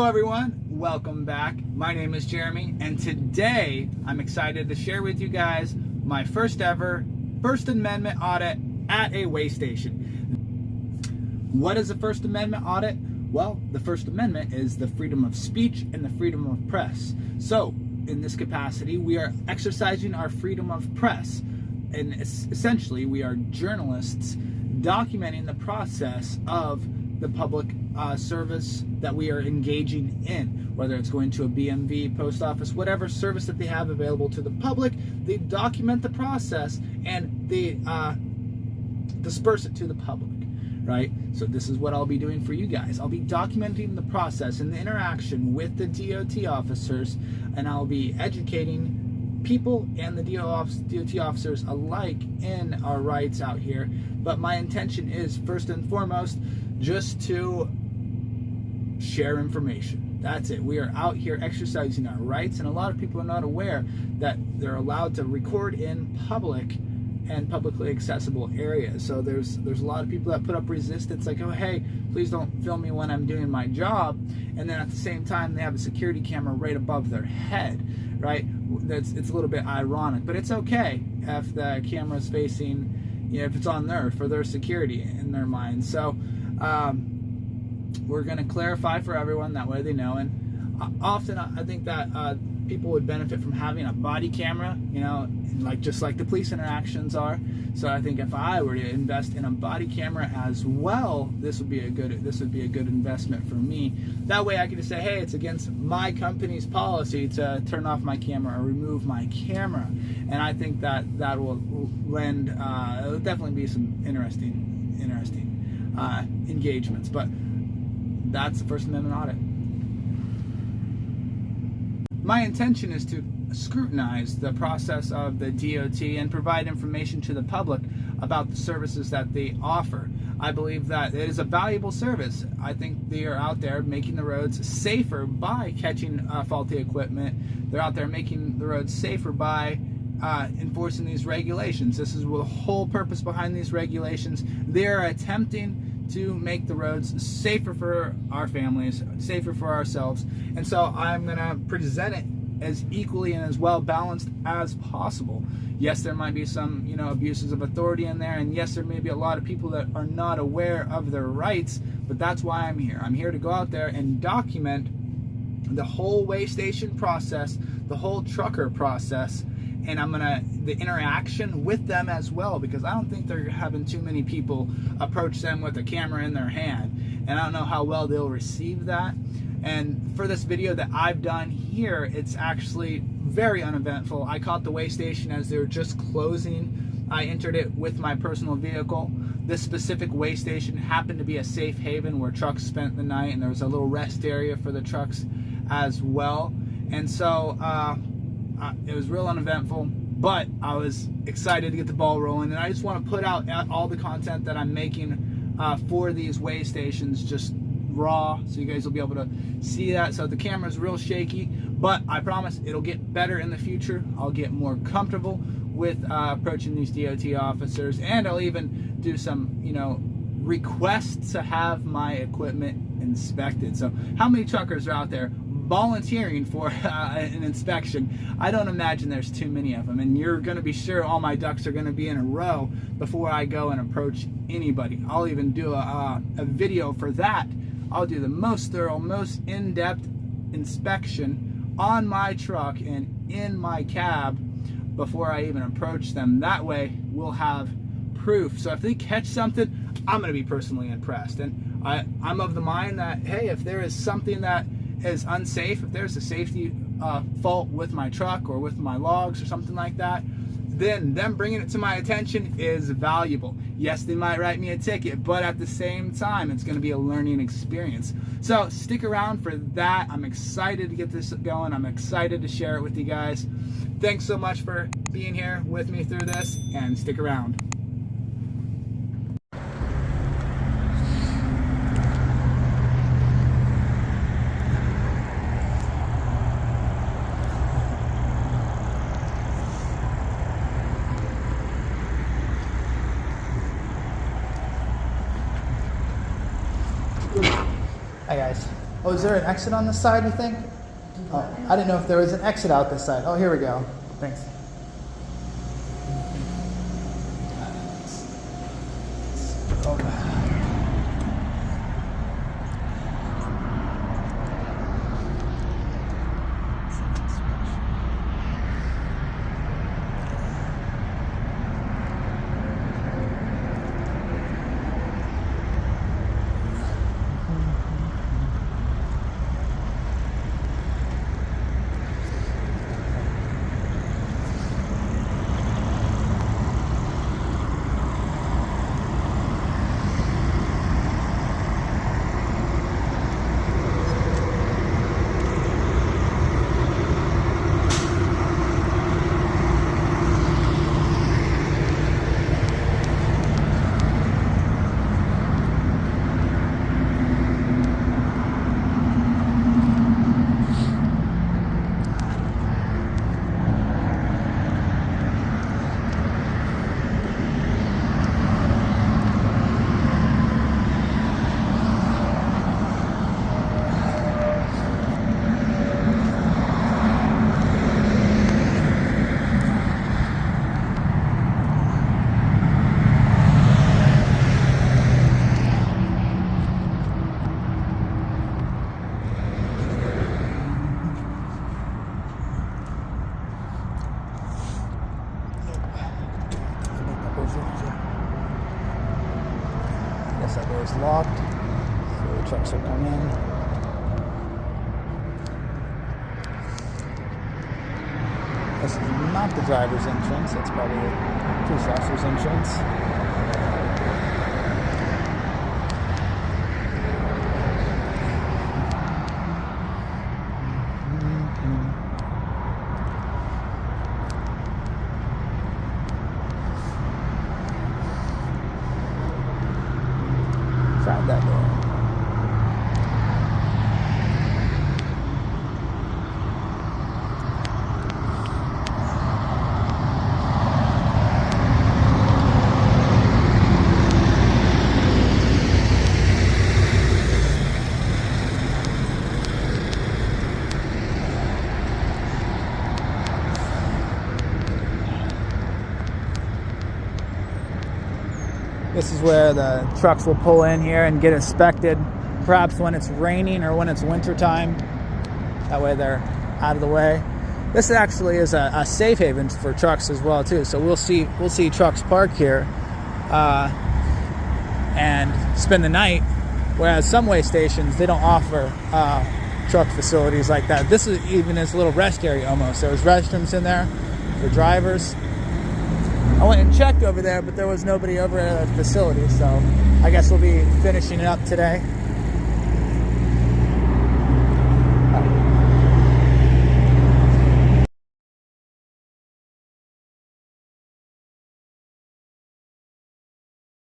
Hello everyone, welcome back. My name is Jeremy, and today I'm excited to share with you guys my first ever First Amendment audit at a way station. What is a First Amendment audit? Well, the First Amendment is the freedom of speech and the freedom of press. So, in this capacity, we are exercising our freedom of press, and essentially we are journalists documenting the process of the public service that we are engaging in, whether it's going to a BMV, post office, whatever service that they have available to the public. They document the process and they disperse it to the public, right? So this is what I'll be doing for you guys. I'll be documenting the process and the interaction with the DOT officers, and I'll be educating people and the DOT officers alike in our rights out here. But my intention is, first and foremost, just to share information. That's it. We are out here exercising our rights, and a lot of people are not aware that they're allowed to record in public and publicly accessible areas. So there's a lot of people that put up resistance, like, oh hey, please don't film me when I'm doing my job, and then at the same time they have a security camera right above their head, right? It's a little bit ironic, but it's okay if the camera's facing, if it's on there for their security in their mind. So we're going to clarify for everyone, that way they know. And often I think that people would benefit from having a body camera, just like the police interactions are. So I think if I were to invest in a body camera as well, this would be a good investment for me. That way I can just say, hey, it's against my company's policy to turn off my camera or remove my camera. And I think that will lend, it'll definitely be some interesting engagements. But that's the First Amendment audit. My intention is to scrutinize the process of the DOT and provide information to the public about the services that they offer. I believe that it is a valuable service. I think they are out there making the roads safer by catching faulty equipment. They're out there making the roads safer by enforcing these regulations. This is the whole purpose behind these regulations. They're attempting to make the roads safer for our families, safer for ourselves. And so I'm gonna present it as equally and as well balanced as possible. Yes, there might be some, abuses of authority in there, and yes, there may be a lot of people that are not aware of their rights, but that's why I'm here. I'm here to go out there and document the whole way station process, the whole trucker process, and the interaction with them as well, because I don't think they're having too many people approach them with a camera in their hand, and I don't know how well they'll receive that. And for this video that I've done here, it's actually very uneventful. I caught the way station as they were just closing. I entered it with my personal vehicle. This specific way station happened to be a safe haven where trucks spent the night, and there was a little rest area for the trucks as well. And so it was real uneventful, but I was excited to get the ball rolling, and I just want to put out all the content that I'm making for these way stations just raw, so you guys will be able to see that. So the camera's real shaky, but I promise it'll get better in the future. I'll get more comfortable with approaching these DOT officers, and I'll even do some requests to have my equipment inspected. So how many truckers are out there volunteering for an inspection? I don't imagine there's too many of them, and you're going to be sure all my ducks are going to be in a row before I go and approach anybody. I'll even do a video for that. I'll do the most thorough, most in-depth inspection on my truck and in my cab before I even approach them. That way we'll have proof. So if they catch something, I'm going to be personally impressed. And I'm of the mind that, hey, if there is something that is unsafe, if there's a safety fault with my truck or with my logs or something like that, then them bringing it to my attention is valuable. Yes, they might write me a ticket, but at the same time, it's going to be a learning experience. So stick around for that. I'm excited to get this going. I'm excited to share it with you guys. Thanks so much for being here with me through this, and stick around. Hi guys. Oh, is there an exit on this side, you think? Oh, I didn't know if there was an exit out this side. Oh, here we go. Thanks. Oh. Guess that door's locked, so the trucks will come in. This is not the driver's entrance, it's probably the police officer's entrance. Tried that door. This is where the trucks will pull in here and get inspected, perhaps when it's raining or when it's winter time. That way they're out of the way. This actually is a safe haven for trucks as well too. So we'll see trucks park here and spend the night. Whereas some way stations, they don't offer truck facilities like that. This is even this little rest area almost. There was restrooms in there for drivers. I went and checked over there, but there was nobody over at the facility, so I guess we'll be finishing it up today.